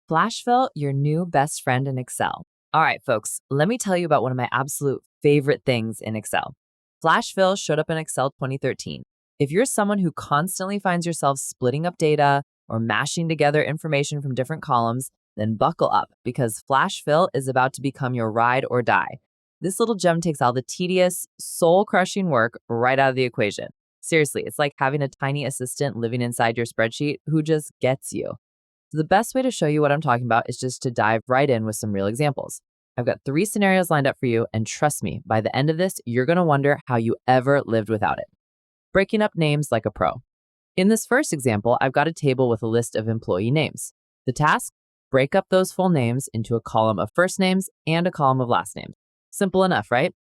Flash fill, your new best friend in Excel. All right, folks, let me tell you about one of my absolute favorite things in Excel. Flash fill showed up in Excel 2013. If you're someone who constantly finds yourself splitting up data or mashing together information from different columns, then buckle up because Flash fill is about to become your ride or die. This little gem takes all the tedious, soul-crushing work right out of the equation. Seriously, it's like having a tiny assistant living inside your spreadsheet who just gets you. So the best way to show you what I'm talking about is just to dive right in with some real examples. I've got 3 scenarios lined up for you, and trust me, by the end of this, you're going to wonder how you ever lived without it. Breaking up names like a pro. In this first example, I've got a table with a list of employee names. The task? Break up those full names into a column of first names and a column of last names. Simple enough, right?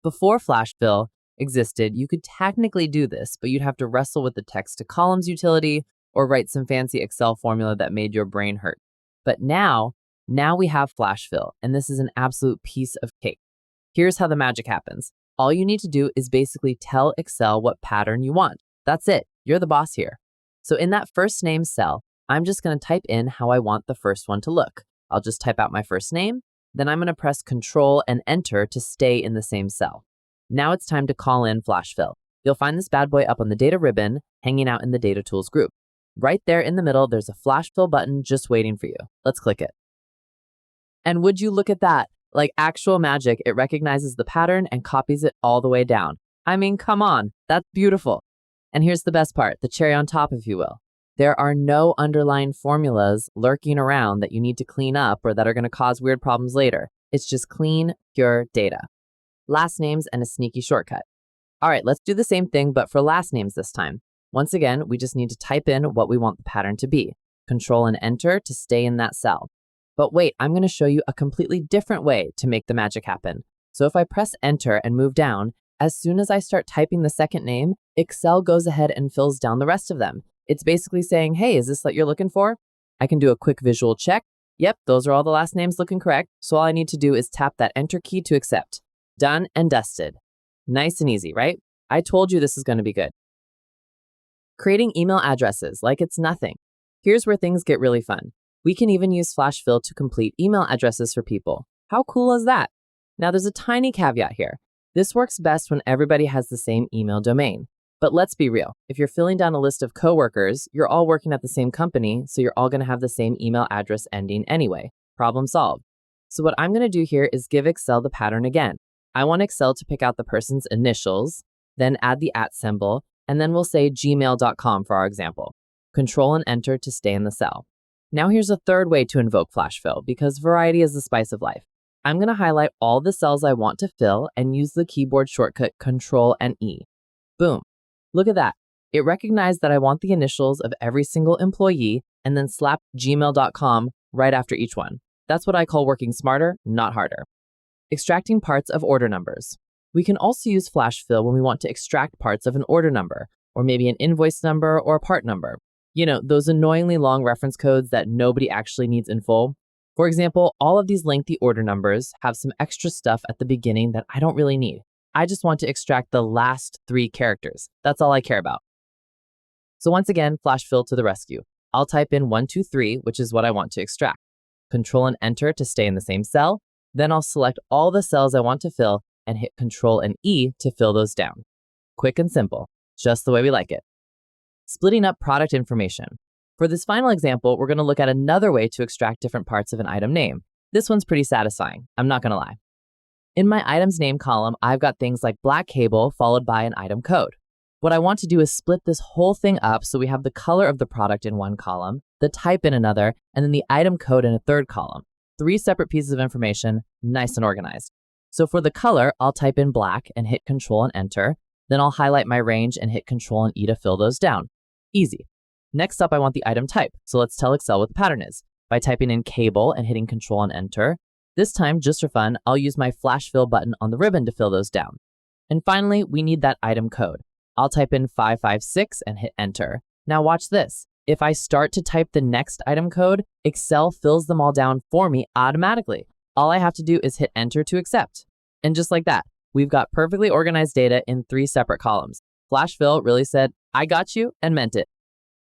Before Flash fill existed, you could technically do this, but you'd have to wrestle with the text to columns utility or write some fancy Excel formula that made your brain hurt. But now we have Flash fill, and this is an absolute piece of cake. Here's how the magic happens. All you need to do is basically tell Excel what pattern you want. That's it. You're the boss here. So in that first name cell, I'm just going to type in how I want the first one to look. I'll just type out my first name, then I'm going to press Ctrl and Enter to stay in the same cell. Now it's time to call in Flash fill. You'll find this bad boy up on the data ribbon, hanging out in the Data Tools group. Right there in the middle, there's a Flash fill button just waiting for you. Let's click it. And would you look at that? Like actual magic, it recognizes the pattern and copies it all the way down. I mean, come on, that's beautiful. And here's the best part, the cherry on top, if you will. There are no underlying formulas lurking around that you need to clean up or that are going to cause weird problems later. It's just clean, pure data. Last names and a sneaky shortcut. All right, let's do the same thing, but for last names this time. Once again, we just need to type in what we want the pattern to be. Control and Enter to stay in that cell. But wait, I'm going to show you a completely different way to make the magic happen. So if I press Enter and move down, as soon as I start typing the second name, Excel goes ahead and fills down the rest of them. It's basically saying, hey, is this what you're looking for? I can do a quick visual check. Yep, those are all the last names looking correct. So all I need to do is tap that Enter key to accept. Done and dusted. Nice and easy, right? I told you this is going to be good. Creating email addresses like it's nothing. Here's where things get really fun. We can even use Flash fill to complete email addresses for people. How cool is that? Now there's a tiny caveat here. This works best when everybody has the same email domain. But let's be real. If you're filling down a list of coworkers, you're all working at the same company, so you're all going to have the same email address ending anyway. Problem solved. So what I'm going to do here is give Excel the pattern again. I want Excel to pick out the person's initials, then add the @ symbol, and then we'll say gmail.com for our example. Control and Enter to stay in the cell. Now here's a third way to invoke Flash fill, because variety is the spice of life. I'm going to highlight all the cells I want to fill and use the keyboard shortcut Ctrl and E. Boom. Look at that. It recognized that I want the initials of every single employee and then slapped gmail.com right after each one. That's what I call working smarter, not harder. Extracting parts of order numbers. We can also use Flash fill when we want to extract parts of an order number, or maybe an invoice number or a part number. You know, those annoyingly long reference codes that nobody actually needs in full. For example, all of these lengthy order numbers have some extra stuff at the beginning that I don't really need. I just want to extract the last 3 characters. That's all I care about. So once again, Flash fill to the rescue. I'll type in 123, which is what I want to extract. Control and Enter to stay in the same cell. Then I'll select all the cells I want to fill and hit Control and E to fill those down. Quick and simple, just the way we like it. Splitting up product information. For this final example, we're going to look at another way to extract different parts of an item name. This one's pretty satisfying, I'm not going to lie. In my items name column, I've got things like black cable followed by an item code. What I want to do is split this whole thing up so we have the color of the product in one column, the type in another, and then the item code in a third column. 3 separate pieces of information, nice and organized. So for the color, I'll type in black and hit Control and Enter. Then I'll highlight my range and hit Control and E to fill those down. Easy. Next up, I want the item type. So let's tell Excel what the pattern is. By typing in cable and hitting Control and Enter. This time, just for fun, I'll use my Flash fill button on the ribbon to fill those down. And finally, we need that item code. I'll type in 556 and hit Enter. Now watch this. If I start to type the next item code, Excel fills them all down for me automatically. All I have to do is hit Enter to accept. And just like that, we've got perfectly organized data in 3 separate columns. Flash fill really said, I got you, and meant it.